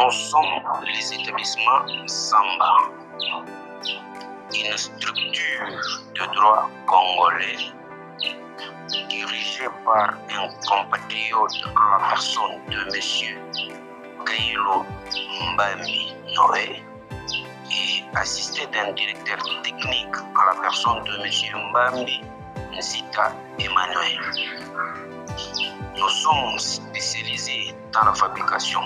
Nous sommes les établissements Samba, une structure de droit congolais dirigée par un compatriote en la personne de M. Kailo Mbami Noé et assisté d'un directeur technique en la personne de M. Mbambi Nzita Emmanuel. Nous sommes spécialisés dans la fabrication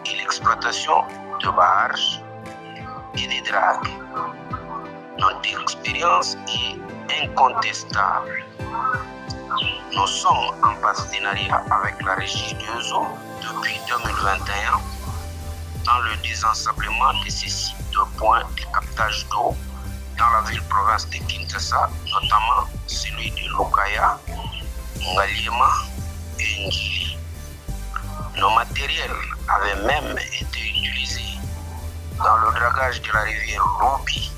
et l'exploitation de barges et des dragues. Notre expérience est incontestable. Nous sommes en partenariat avec la Régie des eaux depuis 2021 dans le désensablement de ces sites de points de captage d'eau dans la ville-province de Kinshasa, notamment celui de Lokaya, Ngaliema et Ngili. Nos matériels avaient même été utilisés dans le dragage de la rivière Lobi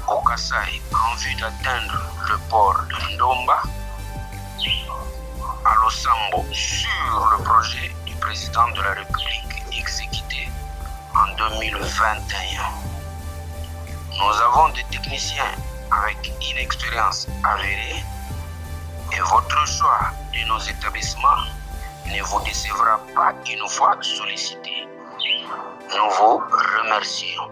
au Kasaï en vue d'atteindre le port de Ndomba à Losambo sur le projet du président de la République exécuté en 2021. Nous avons des techniciens avec une expérience avérée et votre choix de nos établissements ne vous décevra pas une fois sollicité. Nous vous remercions.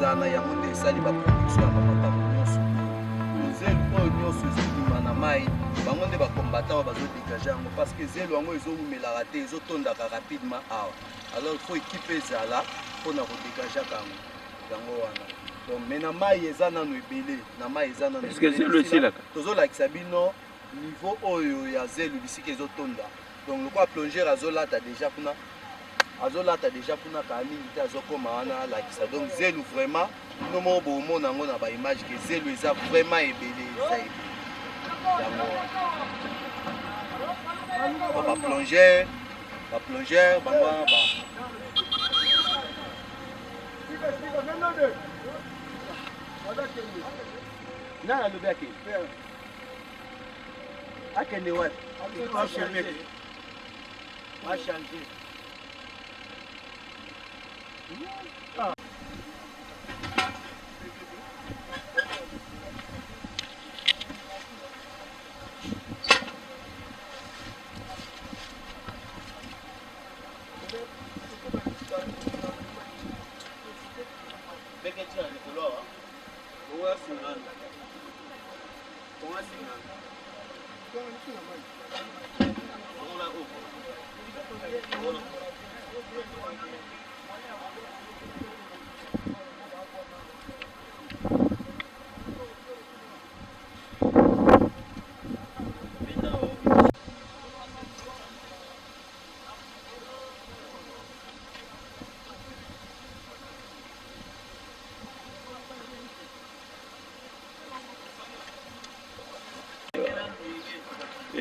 ezana yango nde esali baproduction ya bamakambo nyonso zelo oyo nyonso ezobima na mai bango nde bakombata oyo bazodégage yango parce que zelo yango ezobumelaka te ezotondaka rapidement awa alors faut équipe ezala mpona kodégagaka yango wana donc mais na mai eza nano ebele na mai eza nano tozolakisa bino niveau oyo ya zelo bisika ezotonda donc lokola plongeur azolata déjà kuna kuna ka mingi te azokoma wana alakisa donc zelu vraiment no moko bomona yango na baimage ke zelu eza vraiment ebele eza ebele yango baplongeur bango wana nani alobi akende wapi achange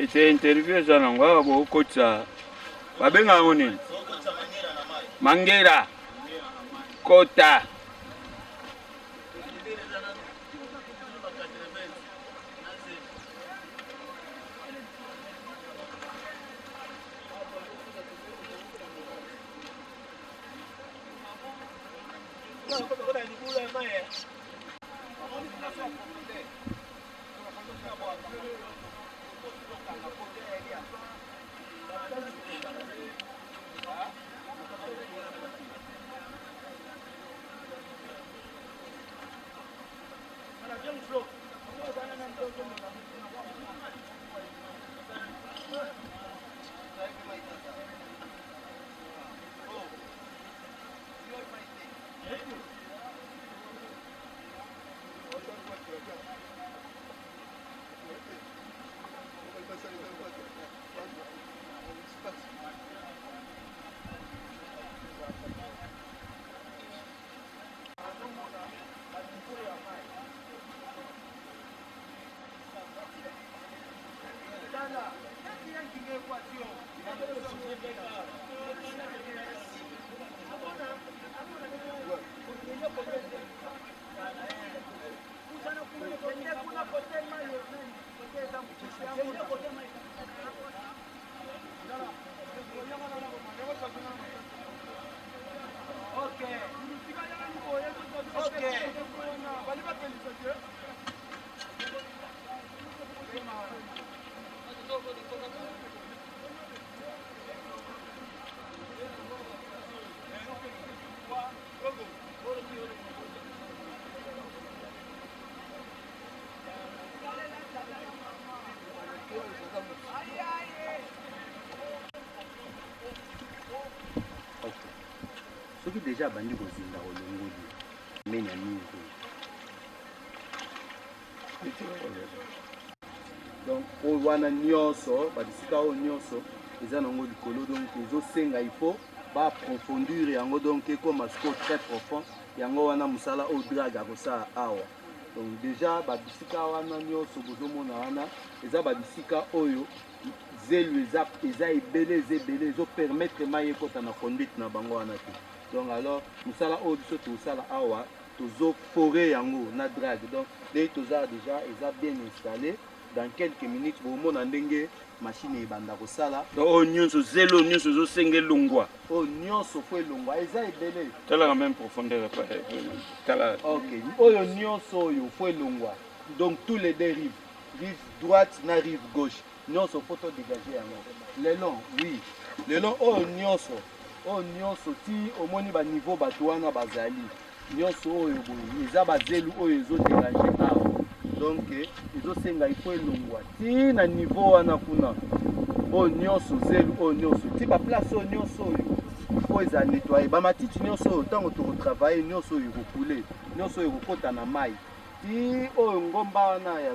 ete interview eza nango awa bokotisa babenga yango nini mangera kota soki déjà bandi kozinda kolongoli meni ya mingi donc oyo wana nyonso babisika oyo nyonso eza nango likolo donc ezosenga il faut baapprofondir yango donc ekoma siko très profond yango wana mosala oyo drag akosala awa donc déjà babisika wana nyonso bozomona wana eza babisika oyo zelu eza ebele ezopermettre mai ekota na conduite na bango wana te. Donc alors mosala oyo biso tozosala awa tozofore yango na drag donc ndenge toza déjà eza bien installé. Dans quelques minutes bomona ndenge machine ebanda kosala oyo nyonso zelo nyonso ezosenga elongwa oyo nyonso fo elongwa eza ebele talaka même profondeur tala ok oyo nyonso oyo fo elongwa donc tous les deux rive droite na rive gauche nyonso fo todégage yango le long oui le long oyo nyonso ti omoni baniveau bato wana bazali nyonso oyo boye eza bazelu oyo ezodégage awa donc ezosenga ifo elongwa ti na niveau wana kuna oyo nyonso zelu oyo nyonso ti baplace oyo nyonso oyo ifo eza nettoye bamatiti nyonso oyo ntango tokotravaille nyonso oyo ekokule nyonso oyo ekokota na mai ti oyo ngomba wana ya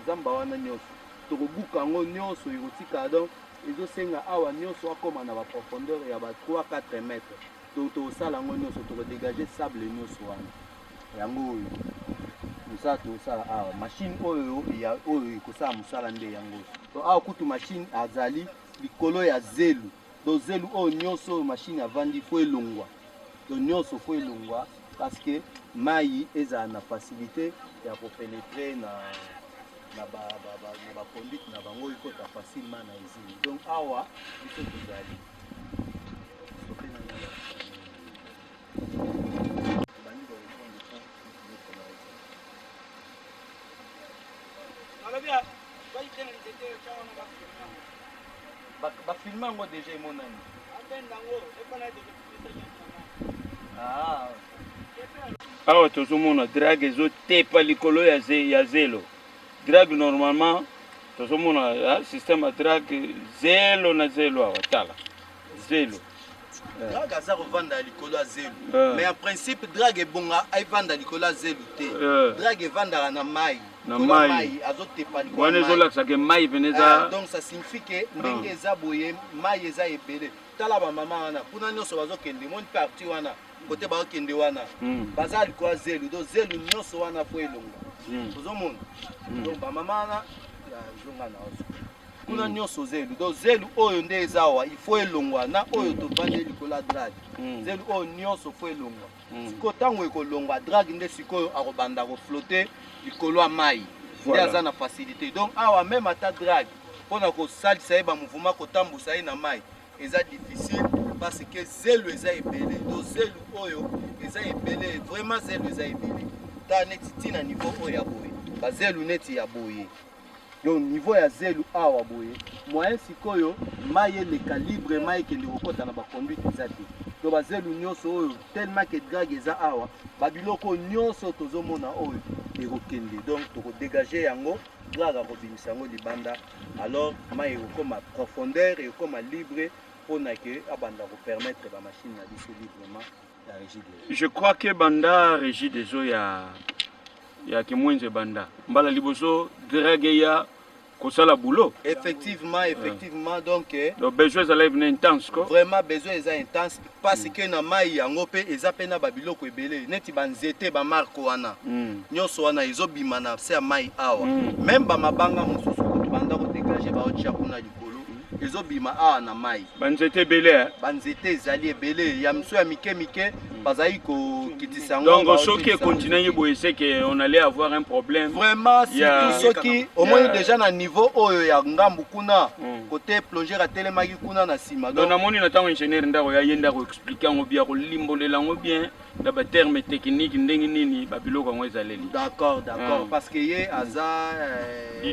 zamba wana nyonso tokobuka yango nyonso ekotika donc ezosenga awa nyonso akoma na baprofondeur ya ba 3-4 mètres donc tokosala yango nyonso tokodégage sable nyonso wana yango oyo mosala tokosala awa machine oyo ekosala mosala nde yango to awa kutu machine azali likolo ya zelu donc zelu oyo nyonso oyo machine avandi fo elongwa donc nyonso fo elongwa parce que mai ezala na facilité ya kopénétrer na baconduite na bango ekota facilement na usine donc awa biso tozali bafilme yango déjà emonani awa tozomona drag ezotepa likolo ya zelo drag normalement tozomona système ya drag zelo na zelo awa tala zelo drag aza kovanda likolo ya zelu mais en principe drag ebonga evanda likolo ya zelu te drag evandaka na mai na mai azotepa likolo wana ezolakisaka mai pene eza donc ça signifie que ndenge eza boye mai eza ebele tala bamama wana kuna nyonso bazokende moni parti wana kote bazokende wana baza likolo ya zelu donc zelu nyonso wana fo elongwa ozomona donc bamama wana zonga na oso kuna nyonso zelu donc zelu oyo nde eza awa ifo elongwa na oyo tovandi likolo ya drag zelu oyo nyonso fo elongwa sikoyo ntango ekolongwa drag nde sikoyo akobanda koflotte likolo ya mai nde aza na facilité donc awa même ata drag mpona kosalisa ye bamouvement kotambusa ye na mai eza difficile parce que zelu eza ebele donc zelu oyo eza ebele vraiment zelo eza ebele ta neti tina niveau oyo ya boye bazelu neti ya boye donc niveau ya zelu awa boye moyen sikoyo mai eleka libre mai ekende kokota na baconduite eza te to bazelu nyonso oyo tellement que drag eza awa babiloko nyonso tozomona oyo ekokende donc tokodégage yango drag akobimisa yango libanda alors mai ekokoma profondeur ekokoma libre mpona ke abanda kopermettre bamachine na biso librement ya régie des eaux. Je crois que banda régie des eaux ya kimwenze banda mbala liboso drag ya kosala boulot. Effectivement donc besoin ezala evene intense ko vraiment besoin eza intense parce que na mai yango mpe eza mpe na babiloko ebele neti banzete bamarke wana nyonso wana ezobima na se ya mai awa même bamabanga mosusu kutu banda kodégage baotia kuna likolo ezobima awa na mai banzete ebele banzete ezali ebele ya miso ya mike mike bazali kokitisa yango donc soki ekontinue boye c'est que on allait avoir un problème vraiment surtout soki omoni déjà na niveau oyo ya ngambu kuna côté plongeur atelemaki kuna na nsima donc namoni na ntango ingénieur ndako yaye ndako explique yango bien kolimbolela yango bien na baterme technique ndenge nini babiloko yango ezaleli d'accord parce que ye aza du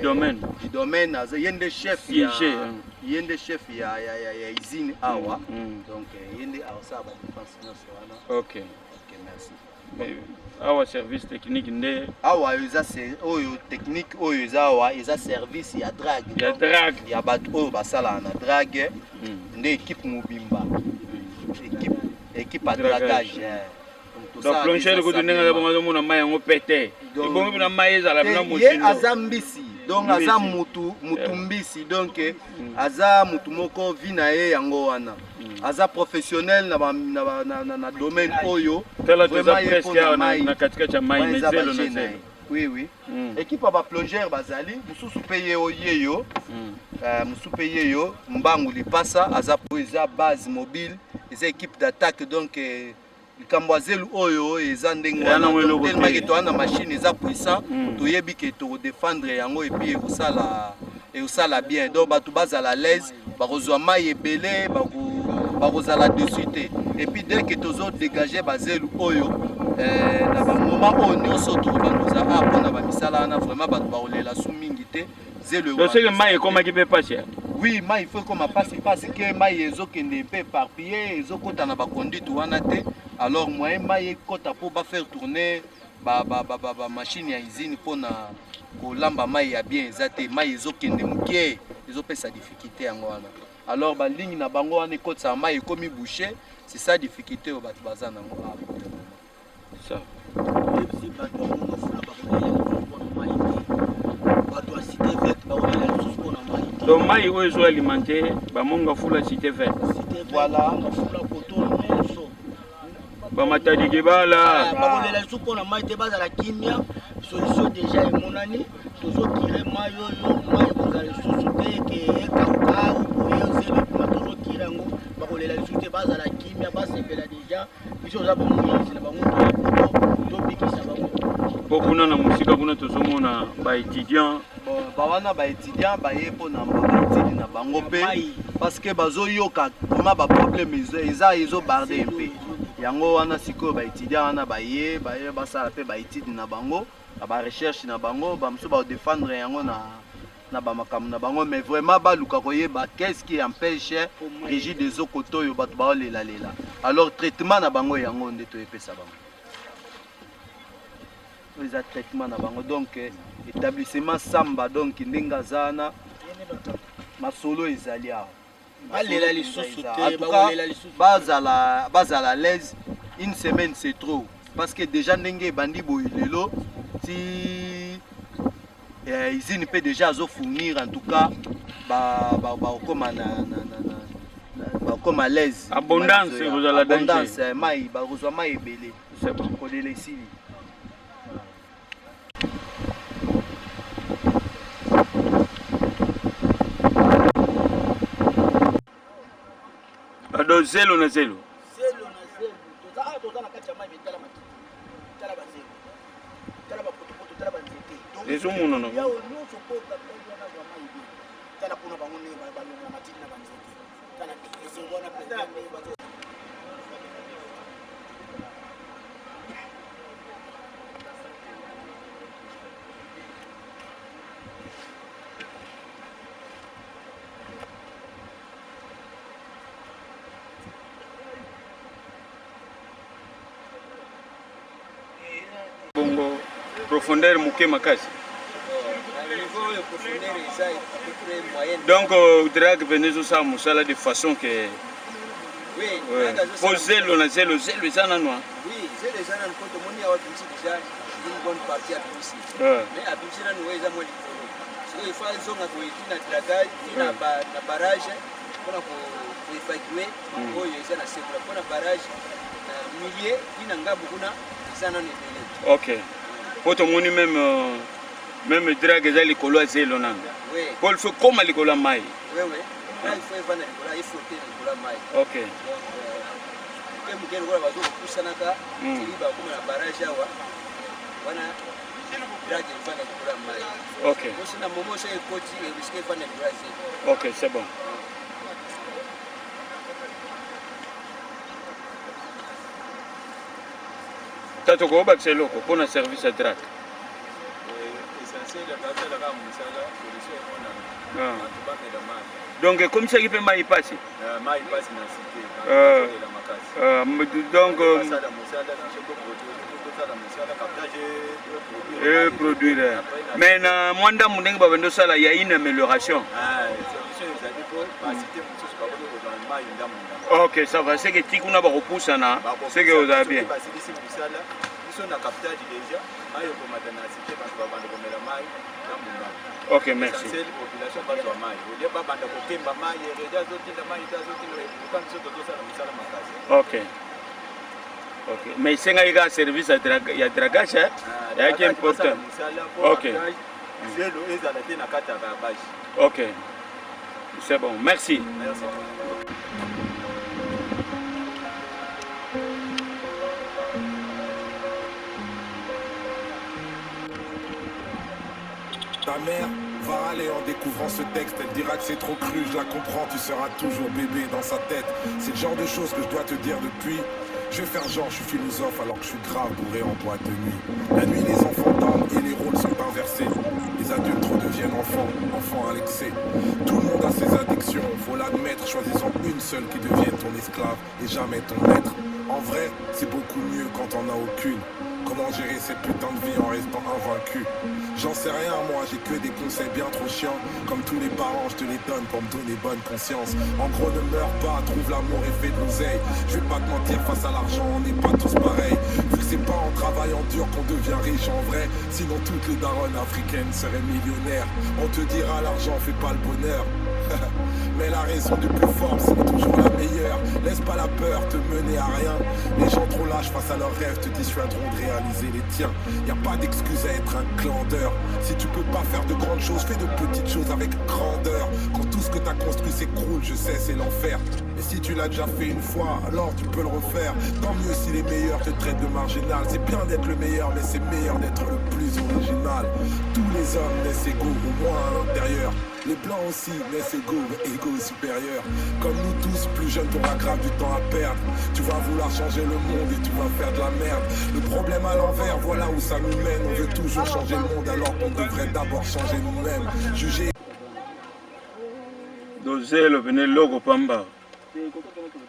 domaine aza ye nde chef ya usine awa donc ye nde aosala badéfense nyonso wana. Ok, merci. Awa service technique nde awa eza oyo technique oyo eza awa eza service ya drag ya bato oyo basalaka na drag nde équipe mobimba équipe à dragage donc plongeur kutu ndenge azomona mai yango pete ebongi na mai ezala na motindo ye aza mbisi donc aza mutu mbisi donc aza mutu moko vi na ye yango wana aza professionnel na domaine oyo vraiment na katikati ya mai mezelo na zelo. Oui équipe ya baplongeur bazali mosusu mpe yeyo mosusu mpe yeyo mbangu lipasa aza po eza base mobile eza équipe d'attaque donc likambo ya zelu oyo eza ndenge wana toa na machine eza puissant toyebi ke tokodéfendre yango epuis ekosala bien donc bato bazala l'aise bakozwa mai ebele bakozala dessus te epuis dès ke tozodégage bazelu oyo na bamoma oyo nyonso tokobandoza mpona bamisala wana vraiment bato bakolela su mingi te zelu doseke mai ekomaki mpe pasi oui mai faut ekoma pasi parce que mai ezokende mpe éparpillé ezokota na baconduite wana te alors moyen mai ekota mpo bafaire tourner bamachine ya usine mpona kolamba mai ya bien eza te mai ezokende moke ezopesa difficulté yango wana alors baligne na bango wana ekotisaka mai ekomi bouché c'est ça difficulté oyo bato baza nango donc mai oyo ezoalimente bamonga fula cité verte voilà bamatadi kebala bakolela lisusu mpona mai te bazala kimia solution déjà emonani tozotire mai oyo mai ekozala lisusu te ke ekauka oboye ozele mpona tozotire yango bakolela lisusu te bazala kimia basepela déjà biso oza bamoyezi na bango tobikisa bango mpo kuna na mosika kuna tozomona baétudiant bawana baétudiant baye mpona baétude na bango mpe parce que bazoyoka vraiment baproblème eza ezobarde mpe yango wana sikoyo baétudiant wana baye basala mpe baétude na bango na barecherche na bango bamosusu baodéfendre yango na bamakambo na bango mais vraiment baluka koyeba qu'est-ce qui empêche régie des eaux koto oyo bato baolelalela alors traitement na bango yango nde toyepesa bango eza traitement na bango donc établissement samba donc ndenge aza wana masolo ezali awa balela lisusu te bakolela lisusu bazala l'aise une semaine c'est trop parce que déjà ndenge ebandi boye lelo ti usine mpe déjà azofournir en tout cas bakoma l'aise abondance ekozala danger mai bakozwa mai ebele kolela esili ado zelo na zelo toza na kati ya mai betala matiti tala bazelo tala bapotopoto tala banzete ezomona na yawo nyonso mpo wana zwa mai ebele tala mpona bango ndenge balonga na matiti na banzete tala esengo wana président ndenge bazo profondeur moke makasi. Niveau de profondeur est à peu près moyenne. Donc drag venez au ça musala de façon que Oui, pour zélo na zélo ça na noa. Oui, zélo ça na quand on y a déjà une bonne partie à Bimsi. Mais à Bimsi na nous est à moins de il faut une zone à na dragage, na barrage pour évacuer pour y na c'est pour na barrage millier ina ngabu kuna ça na ne. OK. Pour tout monde même drag za likolo à zélo na. Oui. Pour faire comme à likolo mai. Oui oui. Là il faut évacuer likolo, il faut likolo mai. OK. Donc mugeni kwa bazo kusanaka iliba kuma na barrage awa wana drag ifanya likolo mai. OK. Parce que na moment c'est coach et risque ifanya likolo zélo. OK, c'est bon. Tato ko ba tselo ko pona service à drag. Essentiel la base la gamme musala solution on a. Donc comme ça il peut mai passer. Mai passe na cité. La makasi. Donc ça la musala na choko produit ça la musala captage produire. Mais na mwanda munengi ba bendo sala il y a une amélioration. Solution ça dépend pas cité mususu ba ko dans mai ndamunda. OK, ça va, c'est que tu kuna ba repoussa na, c'est que vous avez bien. OK, merci. OK. OK. Mais c'est un service à dragage, hein? Il y a qui est important. OK. OK. C'est bon, merci. Merci. Ta mère va râler en découvrant ce texte. Elle dira que c'est trop cru, je la comprends, tu seras toujours bébé dans sa tête. C'est le genre de choses que je dois te dire depuis. Je vais faire genre, je suis philosophe alors que je suis grave bourré en boîte de nuit. La nuit, les enfants dorment et les rôles sont inversés. Les adultes redeviennent enfants, enfants à l'excès. Tout le monde a ses addictions, faut l'admettre. Choisissons une seule qui devienne ton esclave et jamais ton maître. En vrai, c'est beaucoup mieux quand on n'a aucune. Comment gérer cette putain de vie en restant invaincu? J'en sais rien moi, j'ai que des conseils bien trop chiants. Comme tous les parents, je te les donne pour me donner bonne conscience. En gros, ne meurs pas, trouve l'amour et fais de l'oseille. Je vais pas te mentir, face à l'argent, on n'est pas tous pareils. Vu que c'est pas en travaillant dur qu'on devient riche en vrai. Sinon toutes les daronnes africaines seraient millionnaires. On te dira l'argent fait pas le bonheur. Mais la raison du plus fort, c'est toujours la meilleure. Laisse pas la peur te mener à rien. Les gens trop lâches face à leurs rêves te dissuaderont de réaliser les tiens. Y a pas d'excuse à être un clandeur. Si tu peux pas faire de grandes choses, fais de petites choses avec grandeur. Quand tout ce que t'as construit s'écroule, je sais c'est l'enfer. Et si tu l'as déjà fait une fois, alors tu peux le refaire. Tant mieux si les meilleurs te traitent de marginal. C'est bien d'être le meilleur, mais c'est meilleur d'être le plus original. Tous les hommes naissent égaux, au moins à l'intérieur. Les blancs aussi naissent égaux, mais égaux supérieurs. Comme nous tous, plus jeunes, t'auras grave du temps à perdre. Tu vas vouloir changer le monde et tu vas faire de la merde. Le problème à l'envers, voilà où ça nous mène. On veut toujours changer le monde alors qu'on devrait d'abord changer nous-mêmes. Juger. Dozelo venez logo pamba.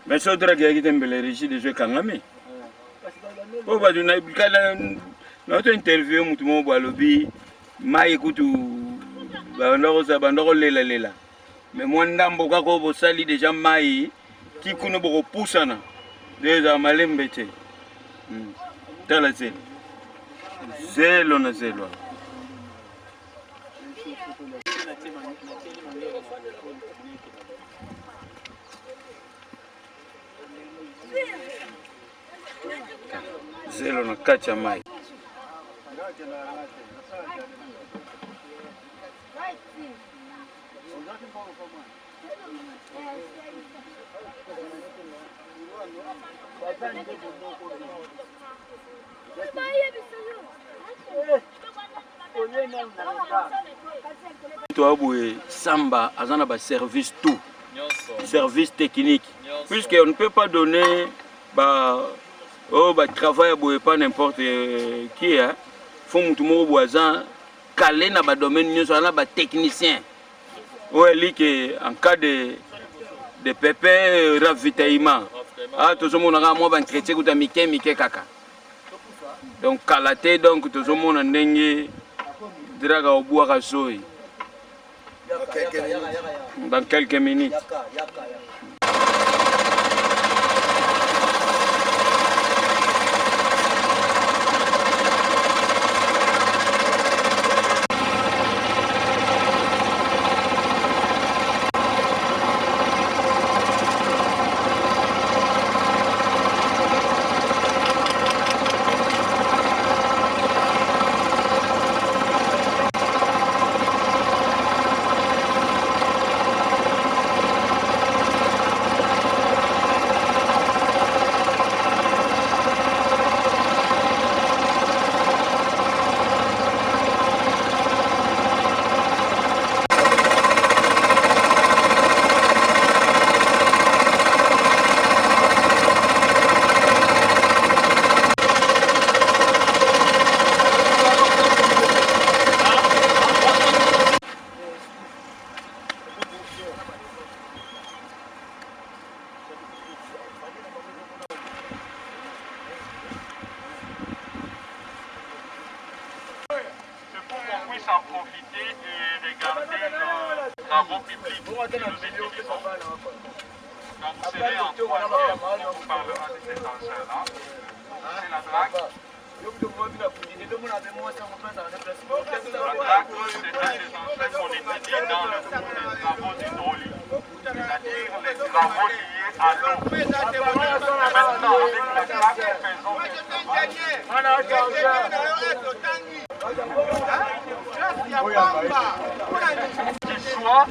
Mais ça drag yaki tembele richi de jeu kangami. Oh bah du naibikala notre interview mutumo balobi mai kutu bandoko lela. Mais moi ndambo kako bosali déjà mai ki kuno boko pusana déjà malembe te. Tala zelo. Zelo na zelo. Zelo na kacha mai. Toaboué Samba azana ba service tout. Service technique. Puisque on ne peut pas donner travail à pas n'importe qui hein. Faut mutu mo boazan calé na ba domaine nyoso na ba technicien. Ouais li que en cas de pépin ravitaillement. Ah tout le monde a moi ba entretien kuta mike kaka. Donc kala te donc tozomona ndenge drague obwaka soyi dans quelques minutes. En profiter et regarder nos travaux publics que nous utilisons. Quand vous serez en troisième, on vous parlera de cet engin-là. C'est la drague. La drague, c'est un des engins qu'on étudie dans le cours des travaux hydrauliques, c'est-à-dire les travaux liés à l'eau. Maintenant, avec la drague, qui soit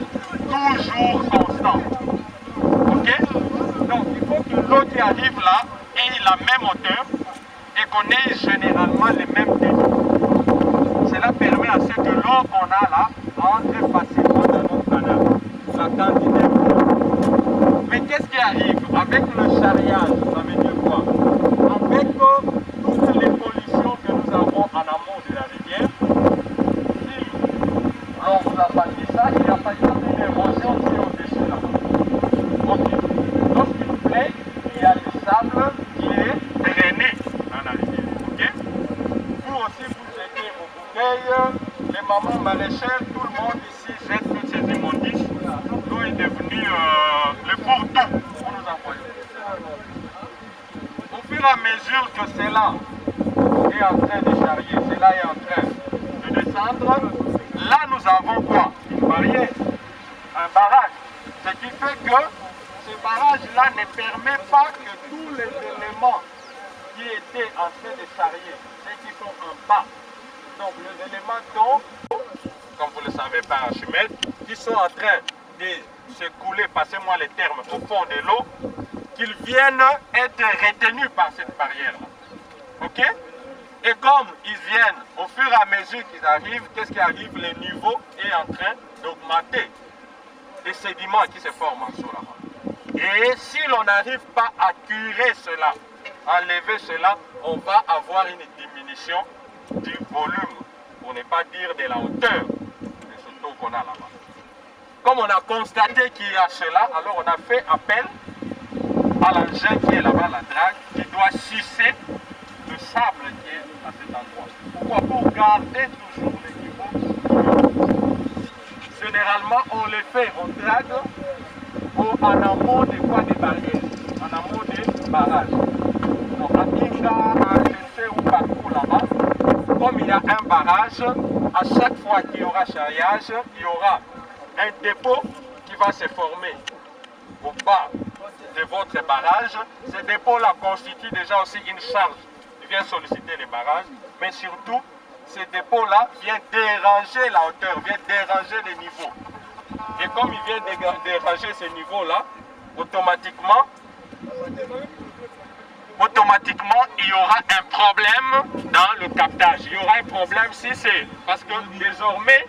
toujours constant. Ok? Donc il faut que l'eau qui arrive là ait la même hauteur et qu'on ait généralement les mêmes débits. Cela permet à ce que l'eau qu'on a là entre facilement dans notre canal. La quantité d'eau. Mais qu'est-ce qui arrive avec le charriage? Ça veut dire quoi? Avec toutes les pollutions que nous avons en amont de la rivière, on vous a bâti ça, il y a par exemple une érosion qui est au-dessus là. Ok. Lorsqu'il plaît, il y a du sable qui est drainé dans la rivière. Ok. Vous aussi, vous jetez vos bouteilles, les mamans maraîchères, tout le monde ici jette toutes ces immondices. L'eau est devenue le fourre-tout pour nous envoyer. Au fur et à mesure que cela est en train de charrier, cela est en train de descendre, là, nous avons quoi? Une barrière, un barrage. Ce qui fait que ce barrage-là ne permet pas que tous les éléments qui étaient en train de charrier, ceux qui sont en bas, donc les éléments d'eau, comme vous le savez par Archimède, qui sont en train de se couler, passez-moi les termes, au fond de l'eau, qu'ils viennent être retenus par cette barrière-là. Ok? Et comme ils viennent, au fur et à mesure qu'ils arrivent, qu'est-ce qui arrive? Le niveau est en train d'augmenter. Les sédiments qui se forment en dessous là-bas. Et si l'on n'arrive pas à curer cela, enlever cela, on va avoir une diminution du volume, pour ne pas dire de la hauteur de ce taux qu'on a là-bas. Comme on a constaté qu'il y a cela, alors on a fait appel à l'engin qui est là-bas, la drague, qui doit sucer le sable qui est à cet endroit. Pourquoi? Pour garder toujours les niveaux. Généralement, on le fait, on drague en amont des voies des barrières, en amont des barrages. Donc à Kinga, à Gessé ou partout là-bas, comme il y a un barrage, à chaque fois qu'il y aura charriage, il y aura un dépôt qui va se former au bas de votre barrage. Ce dépôt-là constitue déjà aussi une charge qui vient solliciter les barrages, mais surtout, ce dépôt-là vient déranger la hauteur, vient déranger les niveaux. Et comme il vient déranger ces niveaux-là, automatiquement, il y aura un problème dans le captage. Il y aura un problème si c'est parce que désormais,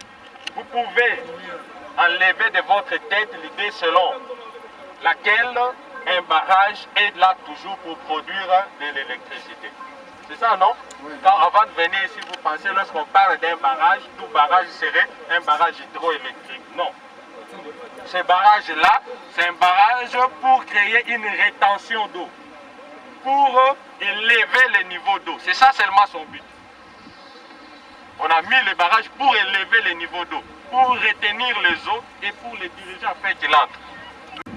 vous pouvez enlever de votre tête l'idée selon laquelle un barrage est là toujours pour produire de l'électricité. C'est ça, non? Oui. Quand avant de venir ici, vous pensez, lorsqu'on parle d'un barrage, tout barrage serait un barrage hydroélectrique. Non. Ce barrage-là, c'est un barrage pour créer une rétention d'eau. pour élever les niveaux d'eau. C'est ça seulement son but. On a mis les barrages pour élever les niveaux d'eau, pour retenir les eaux et pour les diriger afin qu'ils entrent.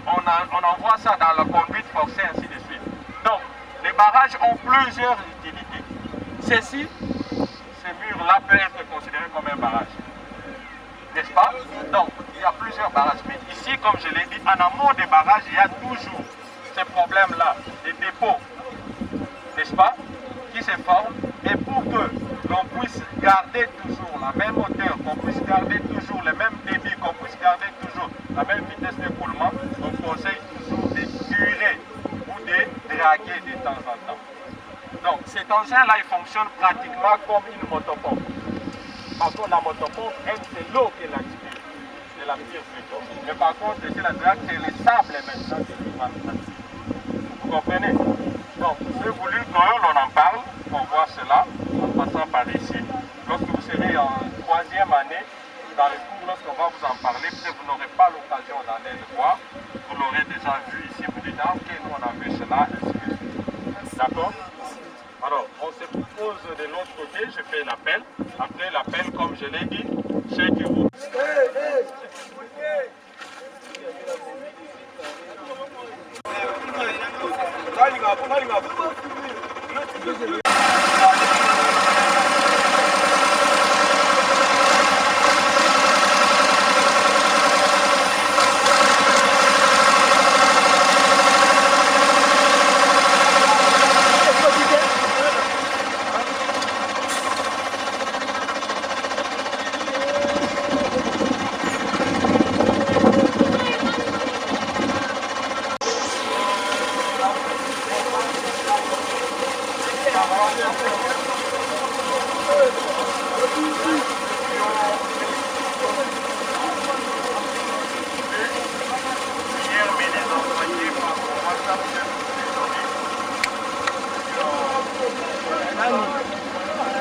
On envoie ça dans la conduite forcée, ainsi de suite. Donc, les barrages ont plusieurs utilités. Ces murs-là peuvent être considérés comme un barrage. N'est-ce pas? Donc, il y a plusieurs barrages. Mais ici, comme je l'ai dit, en amont des barrages, il y a toujours ces problèmes-là, des dépôts, n'est-ce pas, qui se forment. Et pour que l'on puisse garder toujours la même hauteur, qu'on puisse garder toujours le même débit, qu'on puisse garder toujours la même vitesse d'écoulement, on conseille toujours de curer ou de draguer de temps en temps. Donc cet engin-là, il fonctionne pratiquement comme une motopompe. Par contre, la motopompe, elle, c'est l'eau qui l'aspire. Elle l'aspire plutôt. Mais par contre, ici, la drague, c'est le sable maintenant qui va l'aspirer. Vous comprenez? Donc, j'ai voulu que l'on en parle, qu'on voit cela, en passant par ici. Lorsque vous serez en 3e année, dans les cours, lorsqu'on va vous en parler, peut-être vous n'aurez pas l'occasion d'aller le voir. Vous l'aurez déjà vu ici, vous dites, ah, ok, nous on a vu cela, ainsi de suite. D'accord? Alors, on se pose de l'autre côté, je fais l'appel. Après l'appel, comme je l'ai dit, ceux qui vous...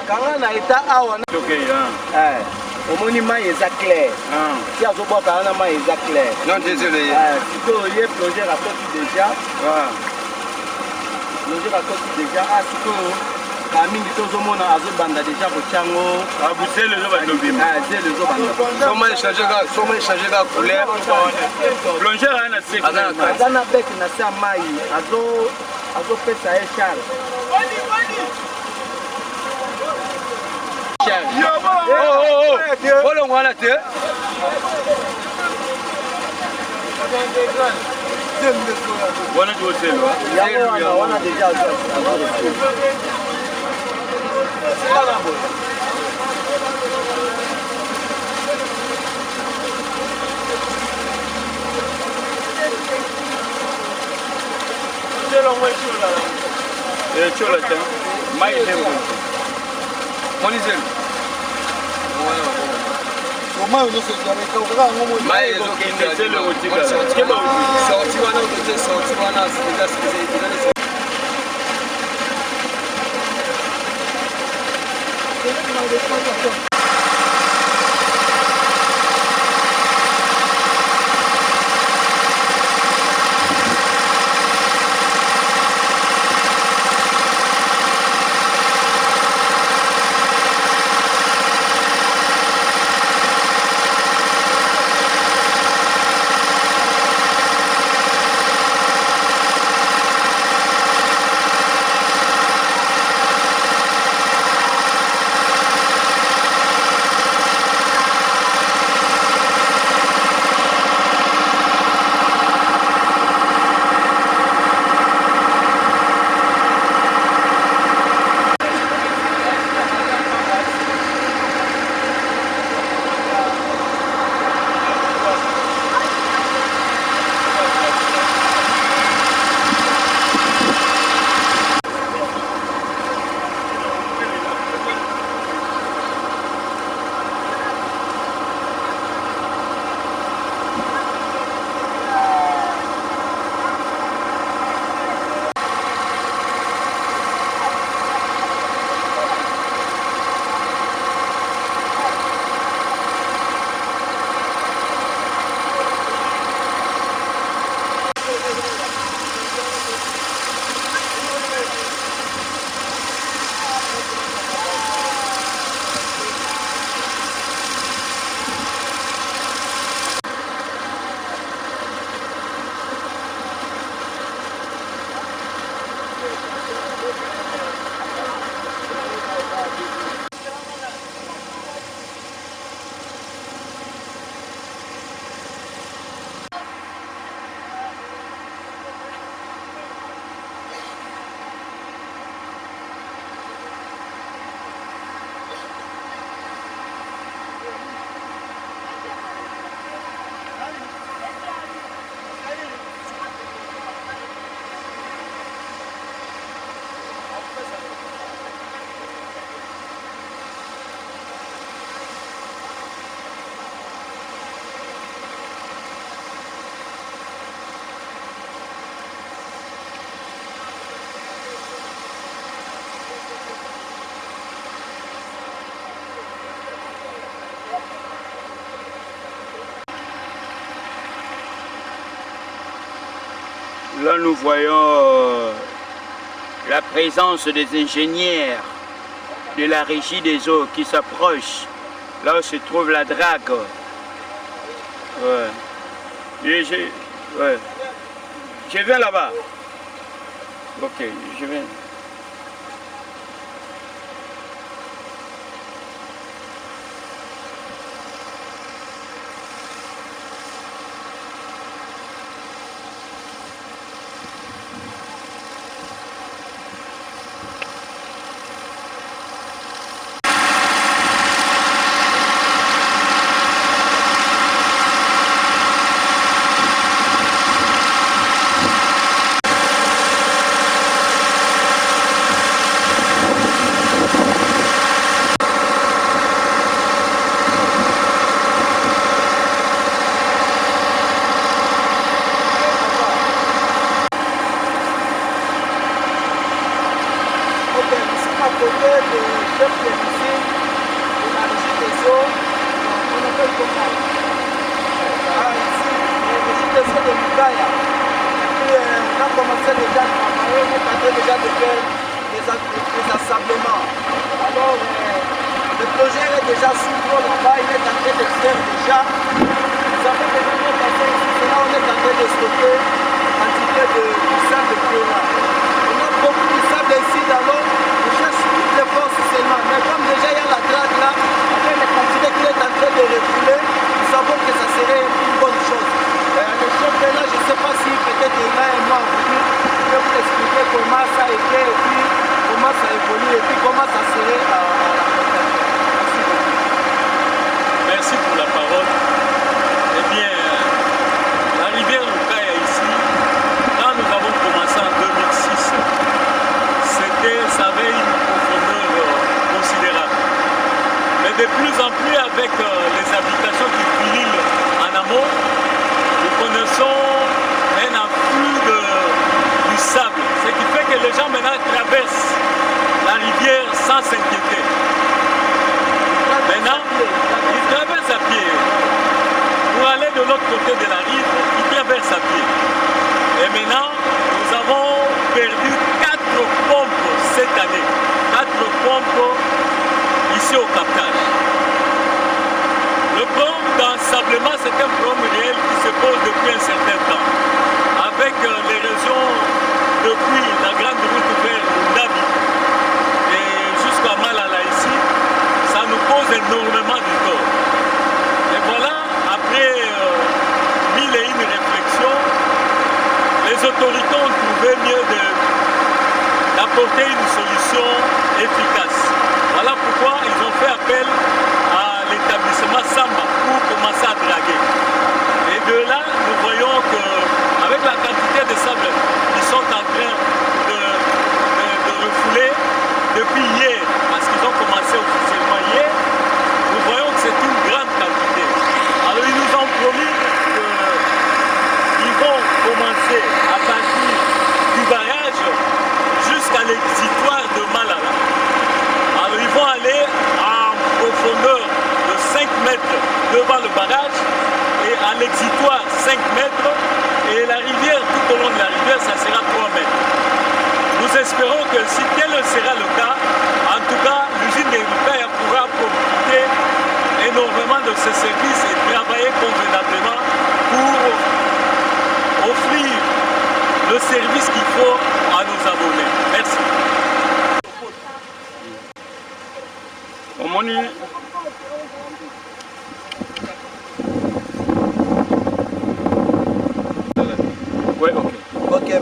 Kanga na eta awa na omoni mai eza clair. Si azobwaka wana mai eza clair. Non, désolé. Sikoyo ye plongeur akoti déjà. Plongeur akoti déjà. Sikoyo kamingi tozomona azobanda déjà kotyango. Zelo ezobanda obima. Zelo ezobanda. Soma échanger ka couleur. Plongeur ana sec. Aza na bec na se ya mai azopesa ye charge. Bolong wana te. Wana tu oselo. Wana déjà chola te. Mai lebo. Monizel. Là, nous voyons la présence des ingénieurs de la régie des eaux qui s'approchent. Là où se trouve la drague. Ouais. Et ouais. Je viens là-bas. Ok, je viens.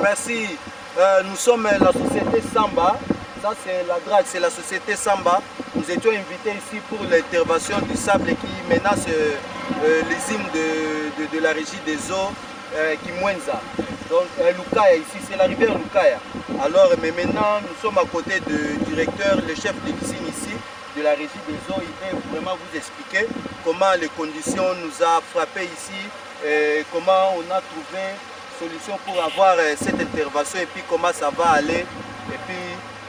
Merci. Nous sommes la société Samba. Ça, c'est la drague, c'est la société Samba. Nous étions invités ici pour l'intervention du sable qui menace l'usine de la régie des eaux Kimwenza. Donc, Lukaya, ici, c'est la rivière Lukaya. Alors, mais maintenant, nous sommes à côté du directeur, le chef de l'usine ici, de la régie des eaux. Il va vraiment vous expliquer comment les conditions nous ont frappé ici, comment on a trouvé solution pour avoir cette intervention et puis comment ça va aller. Et puis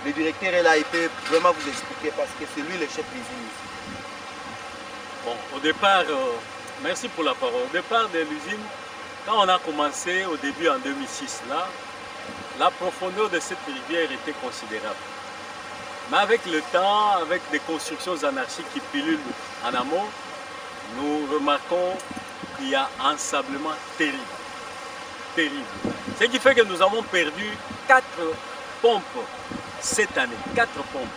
le directeur est là, il peut vraiment vous expliquer parce que c'est lui le chef d'usine ici. Bon, au départ, merci pour la parole. Au départ de l'usine, quand on a commencé au début en 2006, là, la profondeur de cette rivière était considérable. Mais avec le temps, avec des constructions anarchiques qui pilulent en amont, nous remarquons qu'il y a un ensablement terrible. Terrible. Ce qui fait que nous avons perdu 4 pompes cette année. 4 pompes.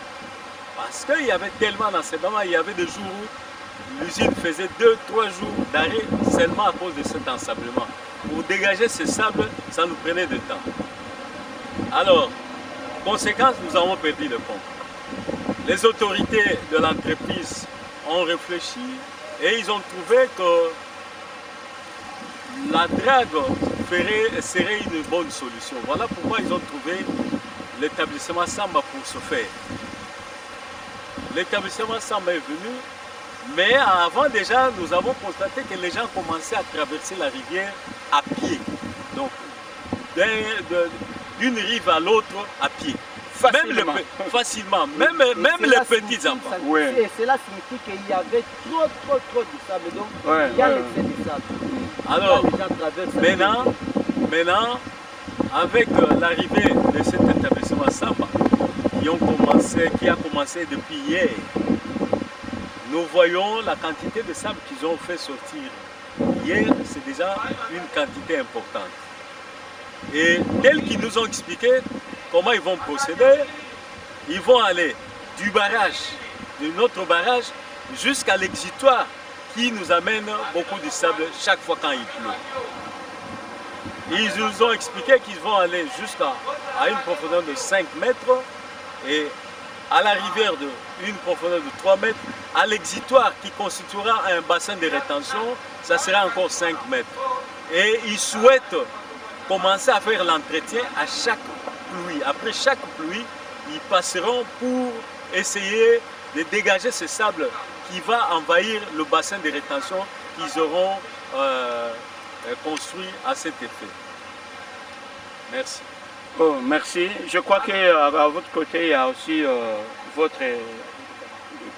Parce qu'il y avait tellement d'ensablement, il y avait des jours où l'usine faisait 2-3 jours d'arrêt seulement à cause de cet ensablement. Pour dégager ce sable, ça nous prenait du temps. Alors, conséquence, nous avons perdu le pont. Les autorités de l'entreprise ont réfléchi et ils ont trouvé que la drague serait une bonne solution. Voilà pourquoi ils ont trouvé l'établissement Samba pour ce faire. L'établissement Samba est venu, mais avant déjà, nous avons constaté que les gens commençaient à traverser la rivière à pied. Donc, d'une rive à l'autre à pied. Facilement. Facilement. Même les petits enfants. Ouais. Cela signifie qu'il y avait trop de sable. Donc, il y a l'excès de sable. Alors, maintenant, avec l'arrivée de cet établissement Samba, qui a commencé depuis hier, nous voyons la quantité de sable qu'ils ont fait sortir. Hier, c'est déjà une quantité importante. Et tel qu'ils nous ont expliqué comment ils vont procéder, ils vont aller du barrage, de notre barrage, jusqu'à l'exutoire qui nous amène beaucoup de sable chaque fois quand il pleut. Ils nous ont expliqué qu'ils vont aller jusqu'à une profondeur de 5 mètres et à la rivière d'une profondeur de 3 mètres, à l'exutoire qui constituera un bassin de rétention, ça sera encore 5 mètres. Et ils souhaitent commencer à faire l'entretien à chaque pluie. Après chaque pluie, ils passeront pour essayer de dégager ce sable qui va envahir le bassin de rétention qu'ils auront construit à cet effet. Merci. Oh, merci. Je crois qu'à votre côté, il y a aussi votre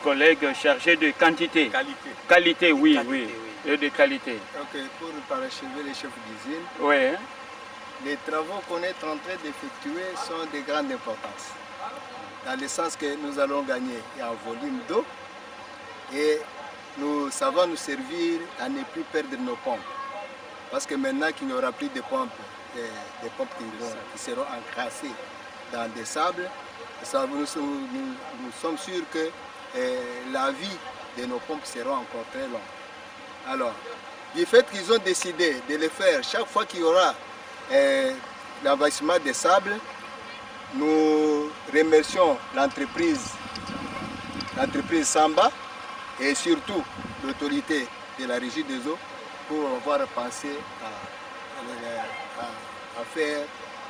collègue chargé de quantité. Qualité. Qualité, oui, Qualité, oui. oui. Et de qualité. Ok, pour parachever les chefs d'usine, Oui. les travaux qu'on est en train d'effectuer sont de grande importance. Dans le sens que nous allons gagner en volume d'eau et ça va nous servir à ne plus perdre nos pompes. Parce que maintenant qu'il n'y aura plus de pompes, des pompes qui seront encrassées dans des sables, nous sommes sûrs que la vie de nos pompes sera encore très longue. Alors, du fait qu'ils ont décidé de le faire chaque fois qu'il y aura l'envahissement des sables, nous remercions l'entreprise Samba et surtout l'autorité de la Régie des eaux pour avoir pensé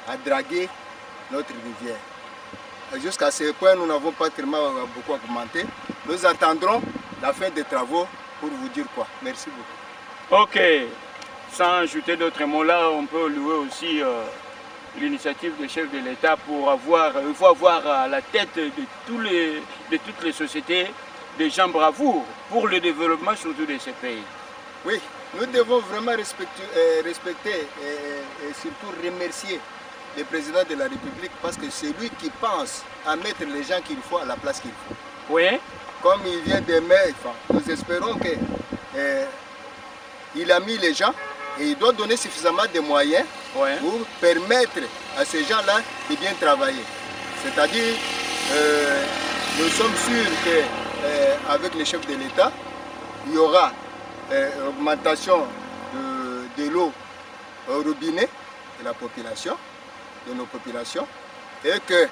à draguer notre rivière. Jusqu'à ce point, nous n'avons pas tellement beaucoup augmenté. Nous attendrons la fin des travaux pour vous dire quoi. Merci beaucoup. Ok. Sans ajouter d'autres mots là, on peut louer aussi l'initiative du chef de l'État pour il faut avoir à la tête de toutes les sociétés des gens bravoures pour le développement surtout de ces pays. Oui, nous devons vraiment respecter et surtout remercier le président de la République parce que c'est lui qui pense à mettre les gens qu'il faut à la place qu'il faut. Oui. Comme il vient de mettre, nous espérons qu'il a mis les gens et il doit donner suffisamment de moyens pour permettre à ces gens-là de bien travailler. C'est-à-dire, nous sommes sûrs qu'avec les chefs de l'État, il y aura augmentation de l'eau au robinet de la population, de nos populations, et que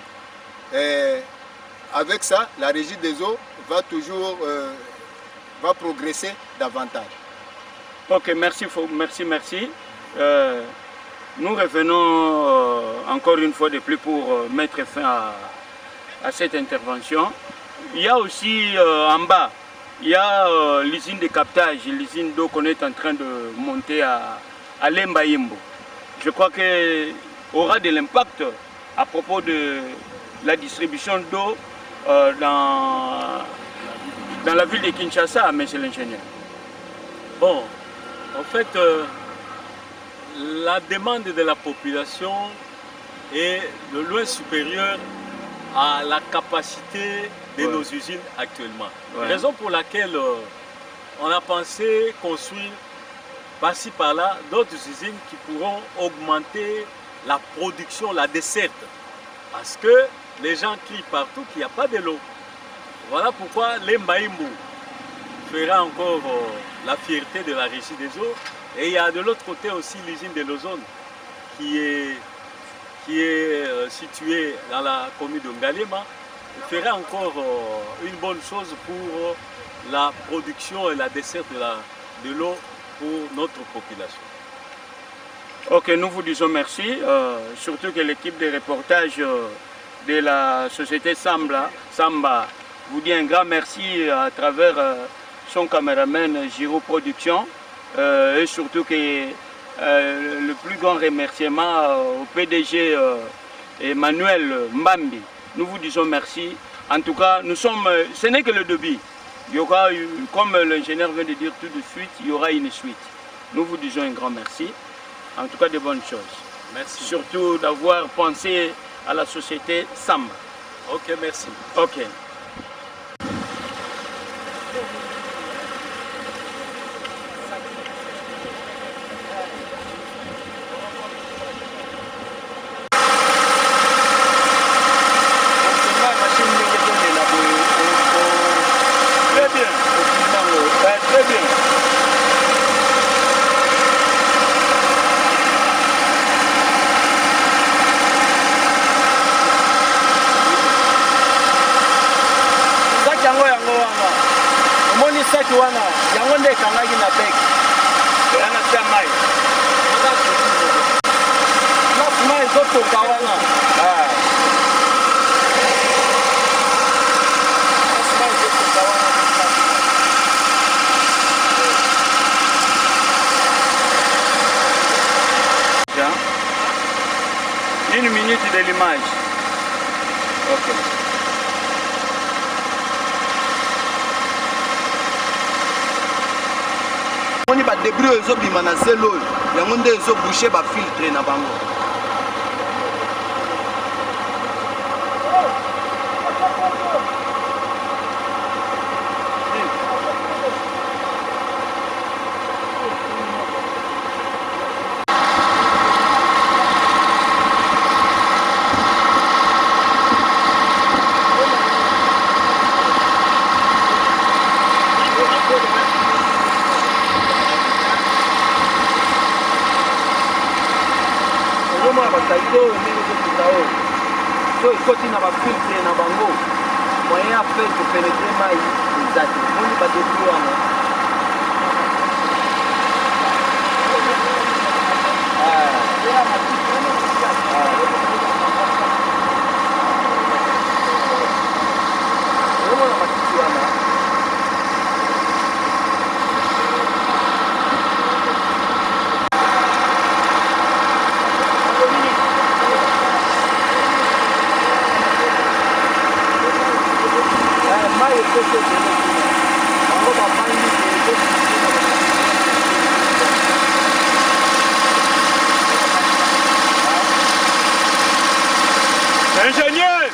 avec ça, la Régie des eaux va toujours progresser davantage. Ok, merci. Nous revenons encore une fois de plus pour mettre fin à cette intervention. Il y a aussi en bas, il y a l'usine de captage, l'usine d'eau qu'on est en train de monter à Lemba-Yimbo. Je crois qu'il aura de l'impact à propos de la distribution d'eau dans la ville de Kinshasa, monsieur l'ingénieur. Bon, en fait, la demande de la population est de loin supérieure à la capacité de nos usines actuellement. Raison pour laquelle on a pensé construire par-ci par-là d'autres usines qui pourront augmenter la production, la desserte. Parce que les gens crient partout qu'il n'y a pas de l'eau. Voilà pourquoi l'Embaïmbou fera encore la fierté de la régie des eaux. Et il y a de l'autre côté aussi l'usine de l'ozone qui est située dans la commune de Ngalema. Il fera encore une bonne chose pour la production et la desserte de l'eau pour notre population. Ok, nous vous disons merci, surtout que l'équipe de reportage de la société Samba vous dit un grand merci à travers son caméraman Giro Production et surtout que le plus grand remerciement au PDG Emmanuel Mbambi. Nous vous disons merci. En tout cas, ce n'est que le début. Il y aura, comme l'ingénieur vient de dire tout de suite, il y aura une suite. Nous vous disons un grand merci. En tout cas, de bonnes choses. Merci. Surtout d'avoir pensé à la société Samba. Ok, merci. Ok. Très bien. saki wana yango nde ekangaki na bek yana tia mai na mai ezotonga wana une minute de l'image. Ok. On y va débrouiller les obima na zelo yango nde ezo boucher ba filtre na bango. So ikoti na ba filtre na bango moyen a fait de pénétrer mai exact moni ba débrouiller wana Ingénieur!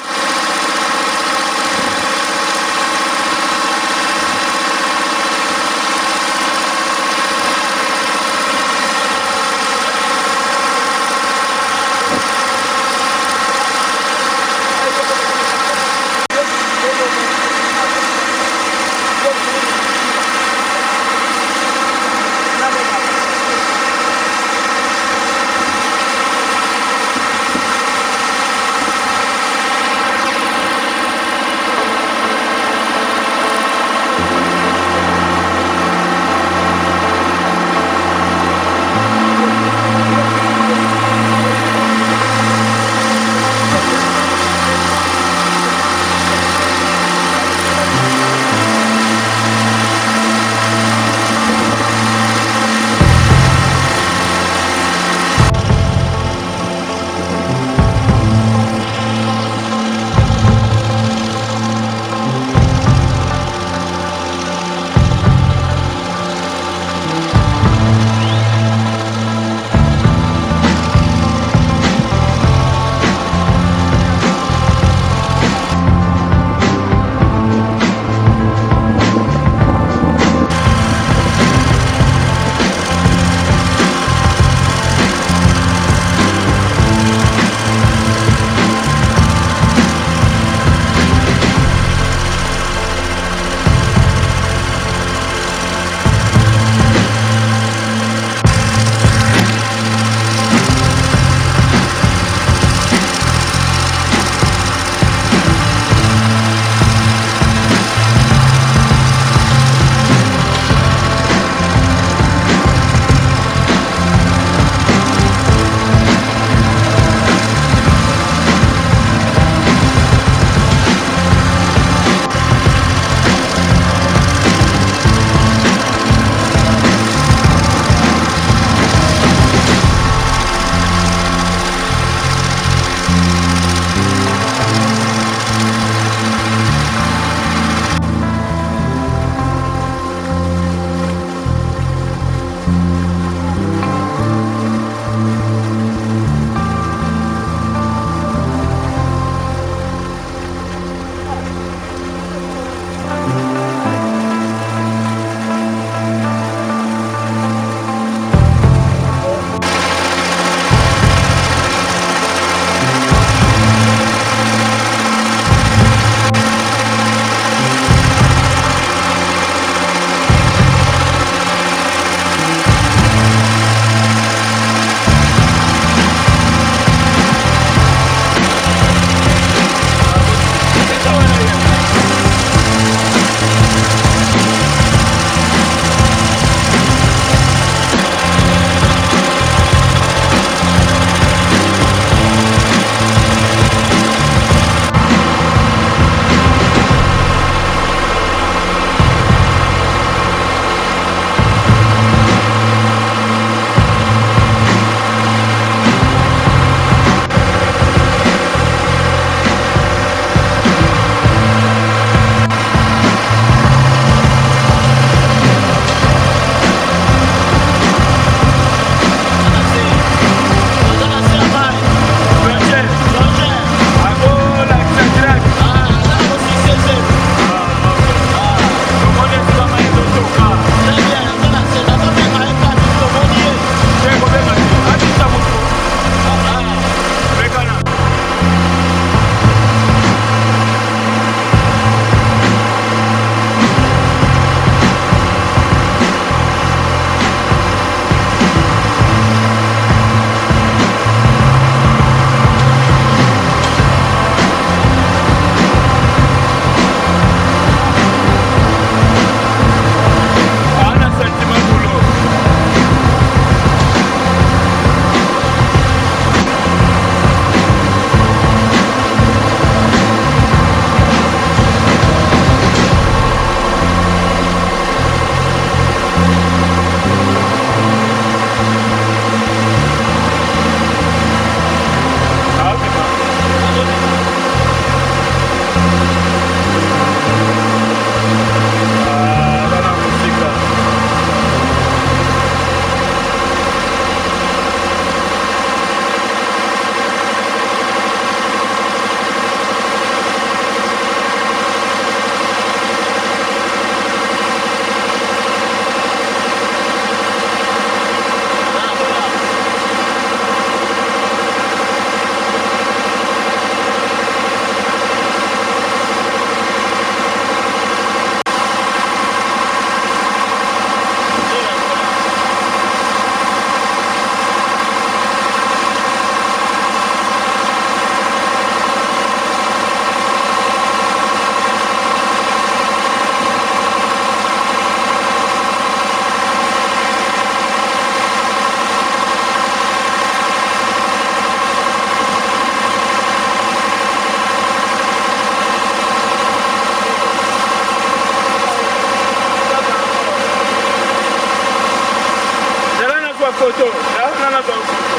photo. Là, on en a pas une photo.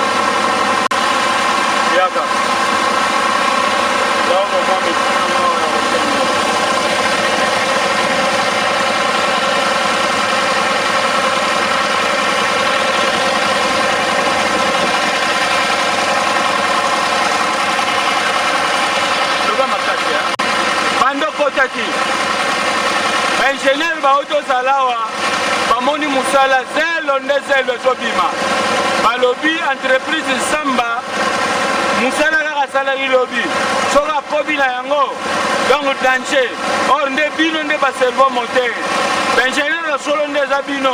Yaka. Là, on va voir mes bando kotaki baingénieur baotozalawa bamoni mosala zelo nde zelo ezobima balobi entreprise samba mosala kaka asalaki lobi soki akobi na yango donc danger or nde bino nde baservo moteur baingénieur na solo nde eza bino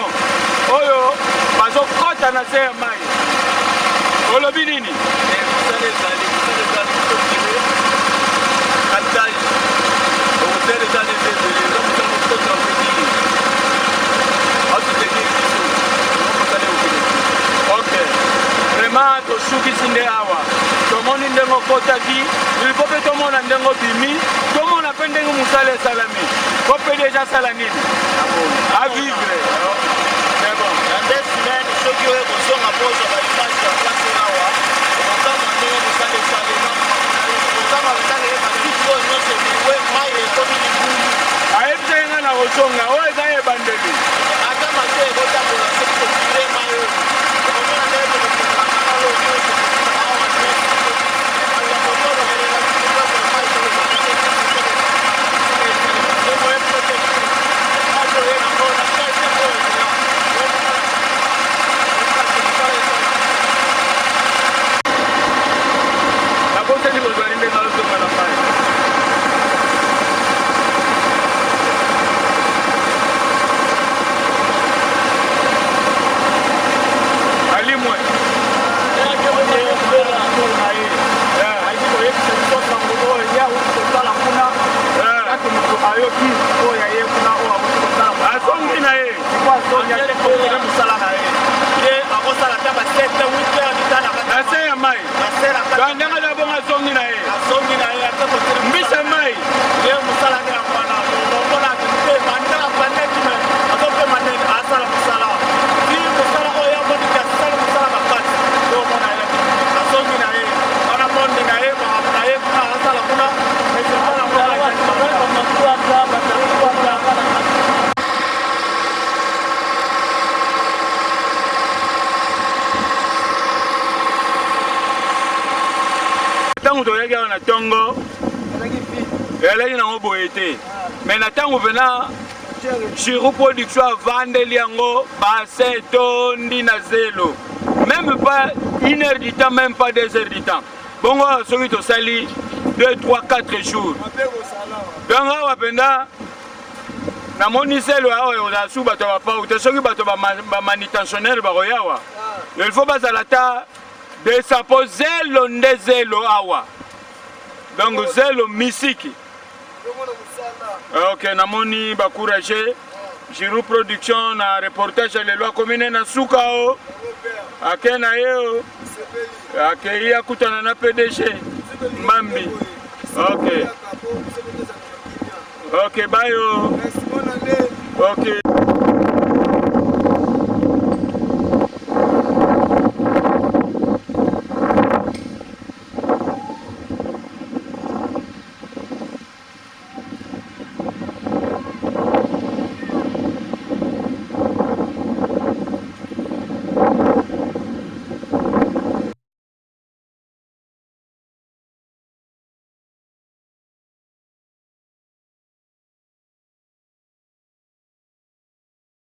oyo bazokɔta na se ya mai olobi nini mosala ezali captage hôtel eza nezezeli eza mosala mokota opetili autotenir biso mosala okele ok vraiment tosukisi nde awa tomoni ndenge okotaki ilfo mpe tomona ndenge obimi tomona mpe ndenge mosala esalami po mpe deja asala nini avivre mais bon na nde semaine soki oyo kozonga mpozwa baimage ya place awa okokama ndenge mosala esalema okokama mosala ebandiki oyo nyonso ebiwe mai ekomi libulu ayebisa ye nga na kozonga oyo eza ebandeli ata maso ekotambola soki tokire bayoki oyo ye kuna oyo akosala asongi na ye asongi ate mosala na ye akosala ta ba 7 8 heures ditala na se ya mai ndenge na bongo asongi na ye ate kotere mbisa mai ye mosala ke na kwana lokola te bandaka bandaki me azopema ndenge asala mosala ti mosala oyo amoniki asala mosala makasi omona ye asongi na ye wana monde na ye makambo na ye kuna asala kuna esepala ntango toyaki awa na ntongo eleki nango boye te me na ntango pena Giroux Production avandeli yango base etondi na zelo même pas 1 heure du temps, même pas 2 heures du temps. Bongo soki tosali 2, 3, 4 jours. Donc awa penda namoni zelo awa ozasu bato bapa ute soki bato bamanutentionnaire bakoyawa il faut bazala ta de sapo zelo nde zelo awa donc zelo misiki. Ok, namoni bakouragé Giroux Production na reportage lelo commune na Sukao akena yeo akei akutana na PDG Mambi. Ok, ok, bye. Ok.